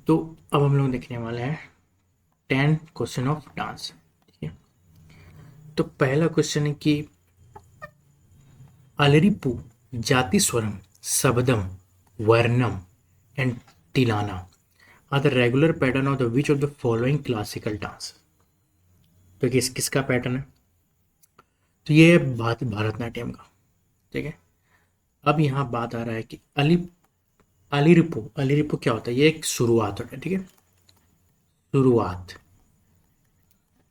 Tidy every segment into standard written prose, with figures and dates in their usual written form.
तो अब हम लोग देखने वाले हैं 10 क्वेश्चन ऑफ डांस। ठीक है, तो पहला क्वेश्चन है कि Alarippu, Jatiswaram, Shabdam, Varnam and Tillana are the regular pattern of the which of the following classical dance. तो किसका पैटर्न है? तो ये है भारतनाट्यम का। ठीक है, अब यहाँ बात आ रहा है कि अलिरिपू, अलिरिपू क्या होता है? ये एक शुरुआत होता है। ठीक है, शुरुआत।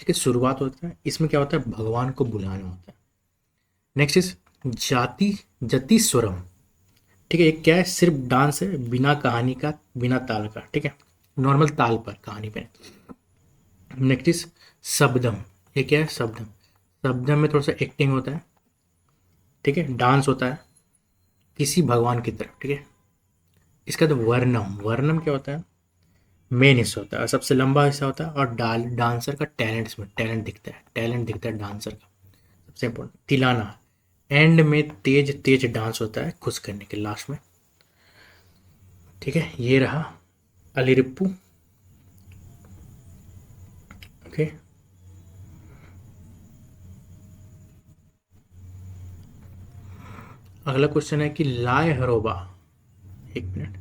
ठीक है, शुरुआत होता है। इसमें क्या होता है? भगवान को बुलाना होता है। नेक्स्ट इज जाति जति स्वरम। ठीक है, ये क्या है? सिर्फ डांस है, बिना कहानी का, बिना ताल का। ठीक है, नॉर्मल ताल पर, कहानी पे। Next is Shabdam. ये क्या है? शब्दम। शब्दम में थोड़ा सा एक्टिंग होता है। ठीक है, डांस होता है किसी भगवान की तरफ। ठीक है, इसका तो वर्णम, वर्णम क्या होता है? मेन हिस्सा होता है और सबसे लंबा हिस्सा होता है। और डांसर का टैलेंट, इसमें टैलेंट दिखता है, टैलेंट दिखता है डांसर का, सबसे इम्पोर्टेंट। तिलाना, एंड में तेज तेज डांस होता है खुश करने के, लास्ट में। ठीक है, ये रहा अलिरिप्पू। ओके, अगला क्वेश्चन है कि लाय हरोबा। एक मिनट,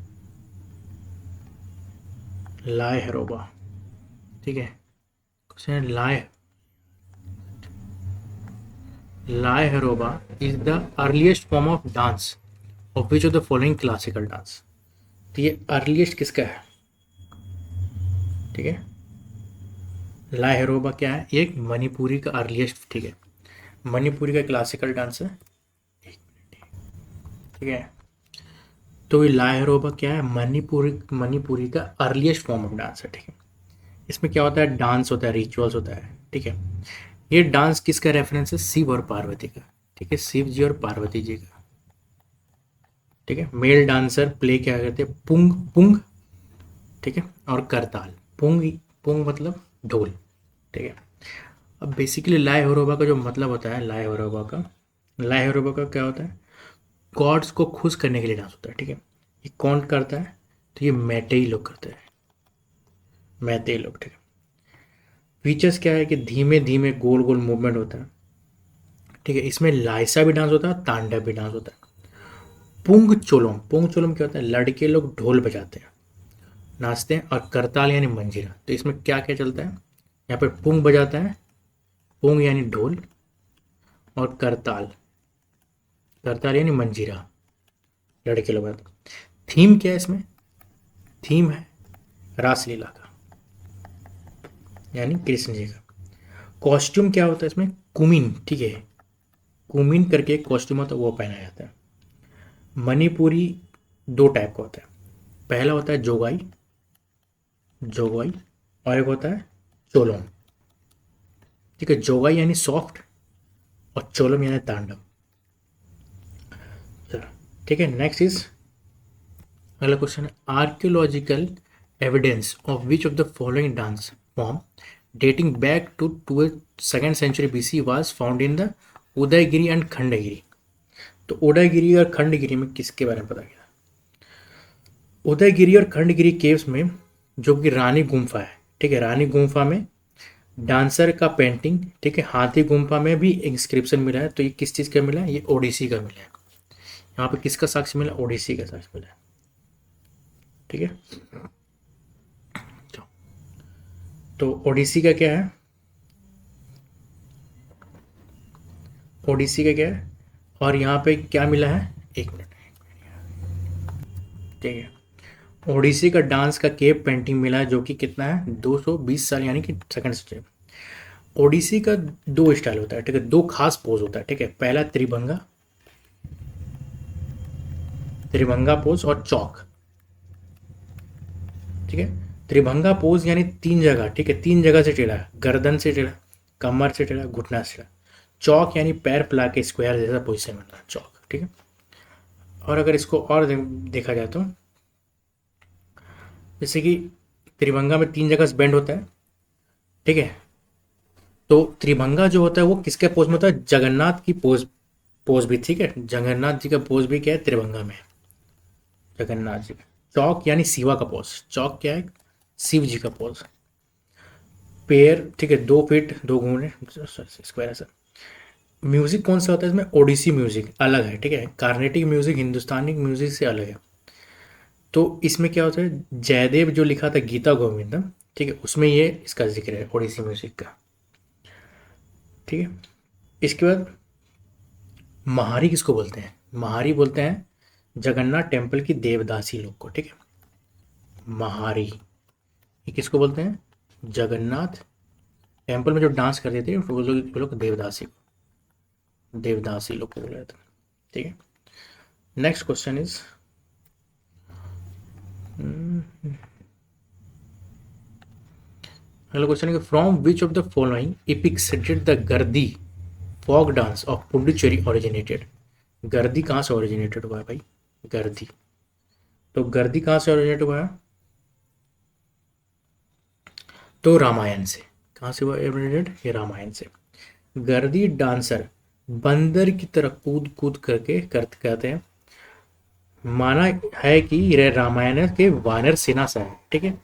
लाय हरोबा। ठीक है, क्वेश्चन है लाय हरोबा is the earliest form of dance of which of the following classical dance. तो ये अर्लीस्ट किसका है? ठीक है, लाय हरोबा क्या है? ये एक मणिपुरी का अर्लीस्ट। ठीक है, मणिपुरी का क्लासिकल डांस है। ठीक है, तो ये लाय हरोबा क्या है? मणिपुरी का अर्लीस्ट फॉर्म ऑफ डांस है। ठीक है, इसमें क्या होता है? डांस होता है, रिचुअल्स होता है। ठीक है, ये डांस किसका रेफरेंस है? शिव और पार्वती का। ठीक है, शिव जी और पार्वती जी का। ठीक है, मेल डांसर प्ले क्या करते हैं? पुंग पुंग। ठीक है, और करताल। पुंग, पुंग मतलब ढोल। ठीक है, अब बेसिकली लाय हरोबा का जो मतलब होता है, लाय हरोबा का क्या होता है? गॉड्स को खुश करने के लिए डांस होता है। ठीक है, ये कौन करता है? तो ये मैतेई लोग करते हैं, मैतेई लोग। ठीक है, फीचर्स क्या है कि धीमे धीमे गोल गोल मूवमेंट होता है। ठीक है, इसमें लाइसा भी डांस होता है, तांडव भी डांस होता है। पुंग चोलम, पुंग चोलम क्या होता है? लड़के लोग ढोल बजाते हैं, नाचते हैं। और करताल यानी मंजीरा। तो इसमें क्या क्या चलता है? यहाँ पर पुंग बजाता है, पुंग यानी ढोल, और करताल, करताल यानी मंजीरा, लड़के लोग बजाते हैं। थीम क्या है इसमें? थीम है रासलीला का, यानी कृष्ण जी का। कॉस्ट्यूम क्या होता है इसमें? कुमिन। ठीक है, कुमिन करके एक कॉस्ट्यूम होता है, वो पहना जाता है। मणिपुरी दो टाइप का होता है। पहला होता है जोगाई, जोगाई, और एक होता है चोलोम। ठीक है, जोगाई यानी सॉफ्ट, और चोलम यानी तांडव। चलो, ठीक है, नेक्स्ट इज, अगला क्वेश्चन है archaeological evidence of which of the following dance form dating back to second century BC was found in the Udayagiri and Khandagiri. तो उदयगिरी और खंडगिरी में किसके बारे में पता किया? उदयगिरी और खंडगिरी केव्स में, जो कि रानी गुम्फा है। ठीक है, रानी गुम्फा में डांसर का पेंटिंग। ठीक है, हाथी गुम्फा में भी इंस्क्रिप्शन मिला है। तो ये किस चीज़ का मिला है? ये ओडिसी का मिला है। यहाँ पे किसका साक्ष्य मिला? ओडिसी का साक्ष्य मिला है। ठीक है, तो ओडिसी का क्या है? ओडिसी का क्या है? और यहाँ पे क्या मिला है? एक मिनट। ठीक है, ओडिसी का डांस का केव पेंटिंग मिला है, जो कि कितना है? 220 साल, यानी कि सेकंड सेंचुरी। ओडिसी का दो स्टाइल होता है। ठीक है, दो खास पोज होता है। ठीक है, पहला त्रिभंगा, त्रिभंगा पोज और चौक। ठीक है, त्रिभंगा पोज यानी तीन जगह। ठीक है, तीन जगह से टेढ़ा, गर्दन से टेढ़ा, कमर से टेढ़ा, घुटना से टेढ़ा। चौक यानी पैर फैला के स्क्वायर जैसा पोजिशन बनना, चौक। ठीक है, और अगर इसको और देखा जाए तो, जैसे कि त्रिभंगा में तीन जगह से बेंड होता है। ठीक है, तो त्रिभंगा जो होता है वो किसके पोज में होता है? जगन्नाथ की पोज, पोज भी। ठीक है, जगन्नाथ जी का पोज भी क्या है? त्रिभंगा में, जगन्नाथ जी का। चौक यानी शिवा का पोज। चौक क्या है? शिव जी का पोज। पैर, ठीक है, 2 फीट 2 घूमने, स्क्वायर ऐसा। म्यूजिक कौन सा होता है इसमें? ओडिसी म्यूजिक अलग है, ठीक है, कार्नेटिक म्यूजिक हिंदुस्तानी म्यूजिक से अलग है। तो इसमें क्या होता है, जयदेव जो लिखा था गीता गोविंदम, ठीक है, उसमें ये इसका जिक्र है ओडिसी म्यूजिक का, ठीक है। इसके बाद महारी किसको बोलते हैं? महारी बोलते हैं जगन्नाथ टेम्पल की देवदासी लोग को, ठीक है। महारी ये किसको बोलते हैं? जगन्नाथ टेम्पल में जो डांस करते थे वो लोग देवदासी लोग को बोला जाता है, ठीक है। नेक्स्ट क्वेश्चन इज, अगला क्वेश्चन है from which of the following epics did the Garadi folk dance of Puducherry originated? Garadi कहाँ से ओरिजिनेटेड हुआ है भाई? गर्दी, तो गर्दी कहाँ से ओरिजिनेट हुआ है? तो रामायण से। कहाँ से हुआ ओरिजिनेट? ये रामायण से। गर्दी डांसर बंदर की तरह कूद कूद करके करते हैं। माना है कि यह रामायण के वानर सेना से है, ठीक है।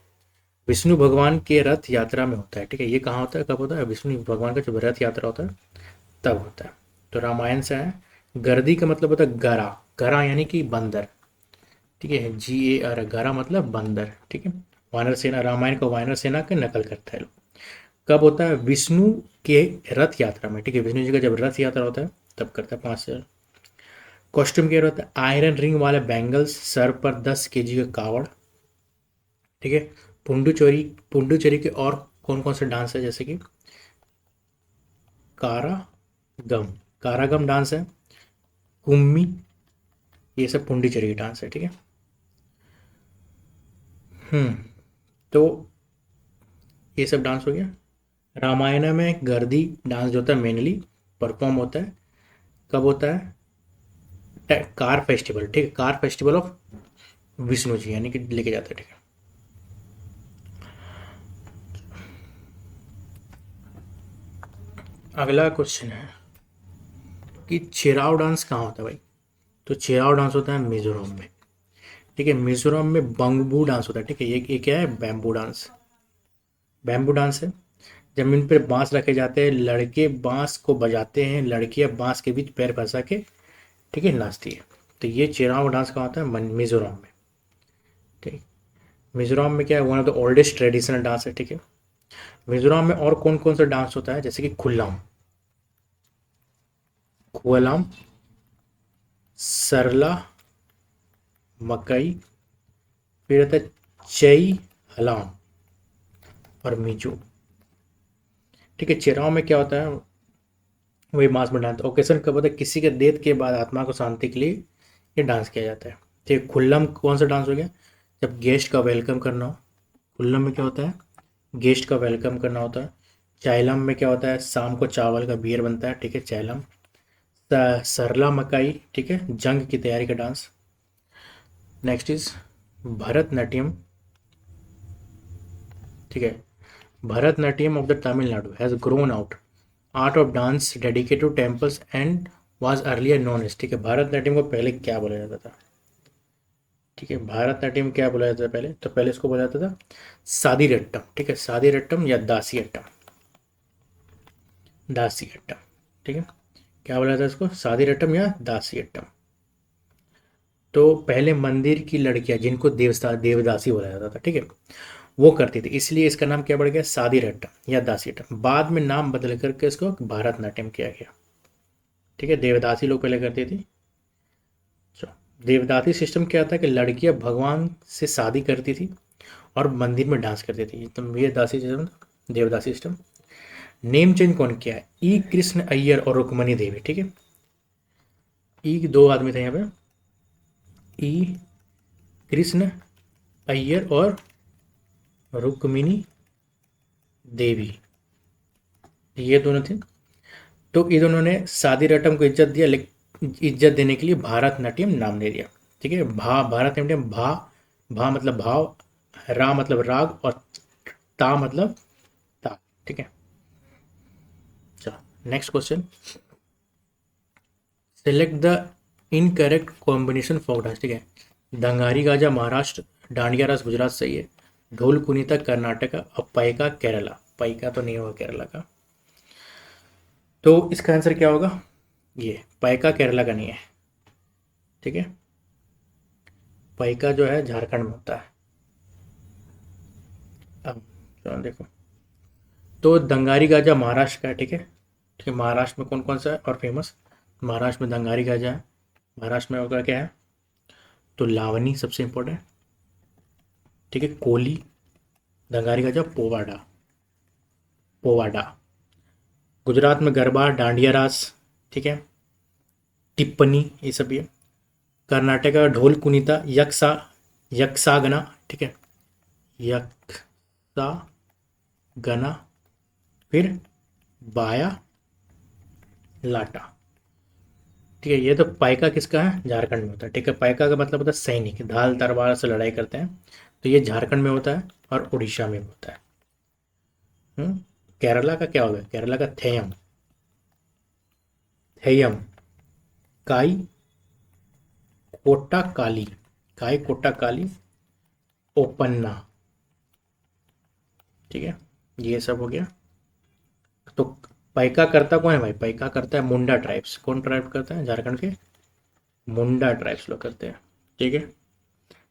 विष्णु भगवान के रथ यात्रा में होता है, ठीक है। ये कहाँ होता है, कब होता है? विष्णु भगवान का जब रथ यात्रा होता है तब होता है। तो रामायण से है। गर्दी का मतलब होता है गरा, गरा यानी कि बंदर, ठीक है, GAR, गरा मतलब बंदर, ठीक है। वानर सेना, रामायण का वानर सेना का नकल करता है लोग। कब होता है? विष्णु के रथ यात्रा में, ठीक है, विष्णु जी का जब रथ यात्रा होता है तब करता है। 5 कॉस्ट्यूम क्या होता है? आयरन रिंग वाले बैंगल्स, सर पर 10 kg का कावड़, ठीक है। पुंडुचेरी, पुंडुचेरी के और कौन कौन से डांस है, जैसे कि कारागम, कारागम डांस है, कुम्मी, ये सब पुंडुचेरी की डांस है, ठीक है। तो ये सब डांस हो गया। रामायण में गर्दी डांस जो होता है मेनली परफॉर्म होता है, कब होता है? कार फेस्टिवल, ठीक है, car festival of Vishnu ji यानी कि लेके जाते हैं, ठीक है। अगला क्वेश्चन है कि चिराव डांस कहाँ होता है भाई? तो चिराव डांस होता है मिजोरम में, ठीक है। मिजोरम में बंगबू डांस होता है, ठीक है। ये क्या है? बैम्बू डांस, बैम्बू डांस है। जमीन पर बांस रखे जाते हैं, लड़के बांस को बजाते हैं, लड़कियां बांस के बीच पैर फंसा के, ठीक है, नाचती है। तो ये चिराव डांस कहाँ होता है? मिजोरम में, ठीक। मिजोरम में क्या है? One of the oldest traditional dance है, ठीक है। मिजोरम में और कौन कौन सा डांस होता है, जैसे कि खुल्लाम, खुअलाम, सरला, मकई, फिर रहता है चई हलाम और मीजू, ठीक है। चिराव में क्या होता है? वही मास में डांस। ओकेजन कब होता है? किसी के डेथ के बाद आत्मा को शांति के लिए ये डांस किया जाता है, ठीक है। खुल्लम कौन सा डांस हो गया? जब गेस्ट का वेलकम करना हो, खुल्लम में क्या होता है? गेस्ट का वेलकम करना होता है। चाइलम में क्या होता है? शाम को चावल का बियर बनता है, ठीक है, चाइलम। सरला मकाई, ठीक है, जंग की तैयारी का डांस। नेक्स्ट इज भरतनाट्यम, ठीक है। Bharatanatyam of the Tamil Nadu has grown out art of dance dedicated to temples and was earlier known as, ठीक है। भरतनाट्यम को पहले क्या बोला जाता था? ठीक है, भरतनाट्यम क्या बोला जाता था पहले? तो पहले इसको बोला जाता था सादी रट्टम, ठीक है, सादी रट्टम या दासी अट्टम, दासी अट्टम, ठीक है। क्या बोला जाता है इसको? सादी रट्टम या दासी अट्टम। तो पहले मंदिर की लड़कियां जिनको देवदासी बोला जाता था, ठीक है, वो करती थी, इसलिए इसका नाम क्या पड़ गया? सादी रट्टम या दासी अट्टम। बाद में नाम बदल करके इसको भरतनाट्यम किया गया, ठीक है। देवदासी लोग पहले करती थी। देवदासी सिस्टम क्या था कि लड़कियां भगवान से शादी करती थी और मंदिर में डांस करती थी, तो ये दासी सिस्टम, देवदासी सिस्टम। नेम चेंज कौन किया है? ई कृष्ण अय्यर और रुक्मणी देवी, ठीक है। ई 2 आदमी थे यहाँ पे, ई कृष्ण अय्यर और रुक्मिणी देवी, ये दोनों थे। तो ये दोनों ने शादी रटम को इज्जत दिया, लेकिन इज्जत देने के लिए भारतनाट्यम नाम दे दिया, ठीक है। भारतनाट्यम, भा मतलब भाव, रा मतलब राग और ता मतलब ताल, ठीक है। चलो next question, select the incorrect combination Fock dance, ठीक है। दंगारी गाजा महाराष्ट्र, डांडिया रास गुजरात सही है, ढोल कुनीता कर्नाटका और पैका केरला। पैका तो नहीं होगा केरला का, तो इसका आंसर क्या होगा? ये पैका केरला का नहीं है, ठीक है। पैका जो है झारखंड में होता है। अब चलो देखो, तो दंगारी गाजा महाराष्ट्र का है, ठीक है। ठीक है, महाराष्ट्र में कौन कौन सा है और फेमस? महाराष्ट्र में दंगारी गाजा है। महाराष्ट्र में होगा क्या है? तो लावनी सबसे इंपॉर्टेंट, ठीक है। कोली, दंगारी गाजा, पोवाडा, पोवाडा। गुजरात में गरबा, डांडिया रास, ठीक है। टिप्पणी, ये सब भी है। कर्नाटक का ढोल कुनीता, यक्षागना, ठीक है। यक्षागना, फिर बाया लाटा, ठीक है। ये तो पाइका किसका है? झारखंड में होता है, ठीक है। पाइका का मतलब होता है सैनिक, ढाल तलवार से लड़ाई करते हैं, तो ये झारखंड में होता है और उड़ीसा में होता है। केरला का क्या होगा? केरला का थेयम, थेयम, काई कोट्टा काली, काई कोट्टा काली, ओपन्ना, ठीक है। ये सब हो गया। तो पाइका करता कौन है भाई? पाइका करता है मुंडा ट्राइब्स। कौन ट्राइब करता है? झारखंड के मुंडा ट्राइब्स लोग करते हैं, ठीक है।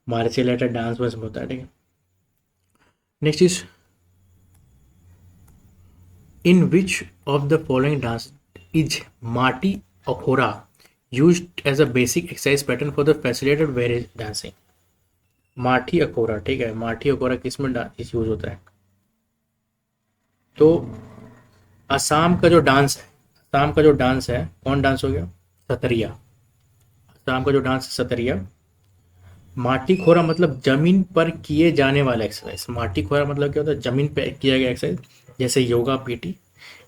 मार्शल आर्ट डांस वांस होता है, ठीक है। Next is, in which of the following dance is माटी Akhaura used as a basic exercise pattern for the facilitated various dancing? माठी Akhaura, ठीक है। माठी अखोरा किस में यूज होता है? तो असम का जो डांस है, असम का जो डांस है, कौन डांस हो गया? सतरिया। असम का जो डांस है सतरिया। माटी खोरा मतलब जमीन पर किए जाने वाला एक्सरसाइज। माटी खोरा मतलब क्या होता है? जमीन पर किया गया एक्सरसाइज, जैसे योगा, पीटी।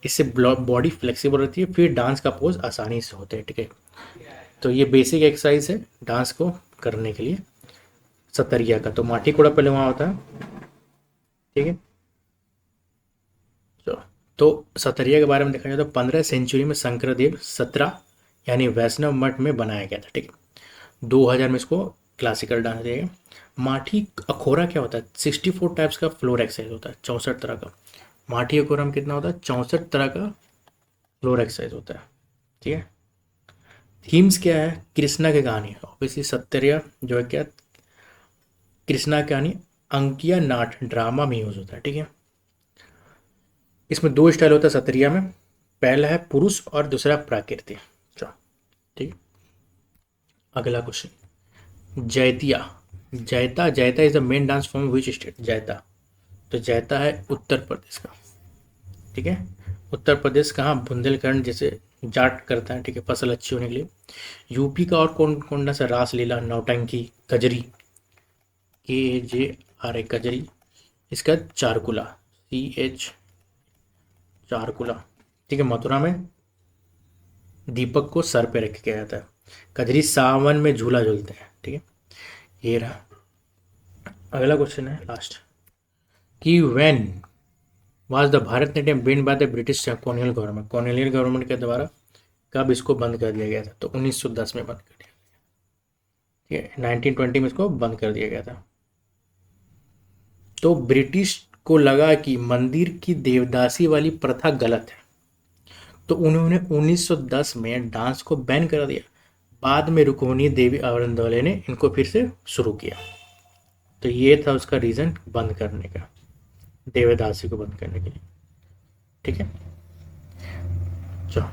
इससे बॉडी फ्लेक्सिबल रहती है, फिर डांस का पोज आसानी से होते हैं, ठीक है। तो ये बेसिक एक्सरसाइज है डांस को करने के लिए सतरिया का। तो माटी कोड़ा पहले वहाँ होता है, ठीक है। तो सतरिया के बारे में देखा जाए तो 15 सेंचुरी में शंकरदेव 17 यानी वैष्णव मठ में बनाया गया था, ठीक है। 2000 में इसको क्लासिकल डांस दिया गया। माठी अखोरा क्या होता है? 64 टाइप्स का फ्लोर एक्सरसाइज होता है, 64 तरह का। माठी अखोरा में कितना होता है? 64 तरह का फ्लोर एक्सरसाइज होता है, ठीक है। थीम्स क्या है? कृष्णा की कहानी, ऑब्वियसली सत्तरिया जो है क्या, कृष्णा की कहानी। अंकिया नाट ड्रामा में यूज होता है, ठीक है। इसमें 2 स्टाइल होता है सत्तरिया में, पहला है पुरुष और दूसरा प्राकृतिक। चलो ठीक। अगला क्वेश्चन, जैतिया, जैता, जैता is the main dance form which state? जैता, तो जैता है उत्तर प्रदेश का, ठीक है। उत्तर प्रदेश कहाँ? बुंदेलखंड जैसे जाट करता है, ठीक है, फसल अच्छी होने के लिए। यूपी का और कौन कौन सा? रासलीला, नौटंकी, कजरी, KJRA कजरी। इसका चारकुला, CH चारकुला, ठीक है। मथुरा में दीपक को सर पे रख के जाता है। कजरी सावन में झूला झूलते हैं, ठीक है। ये रहा। अगला क्वेश्चन है लास्ट, कि when was the Bharatanatyam banned by the British colonial government? Colonial government के द्वारा कब इसको बंद कर दिया गया था? तो 1910 में बंद कर दिया, ठीक है। 1920 में इसको बंद कर दिया गया था। तो ब्रिटिश को लगा कि मंदिर की देवदासी वाली प्रथा गलत है, तो उन्होंने 1910 में डांस को बैन कर दिया। बाद में रुक्मिणी देवी अवरंदोले ने इनको फिर से शुरू किया। तो ये था उसका रीज़न बंद करने का, देवदासी को बंद करने के लिए, ठीक है। चलो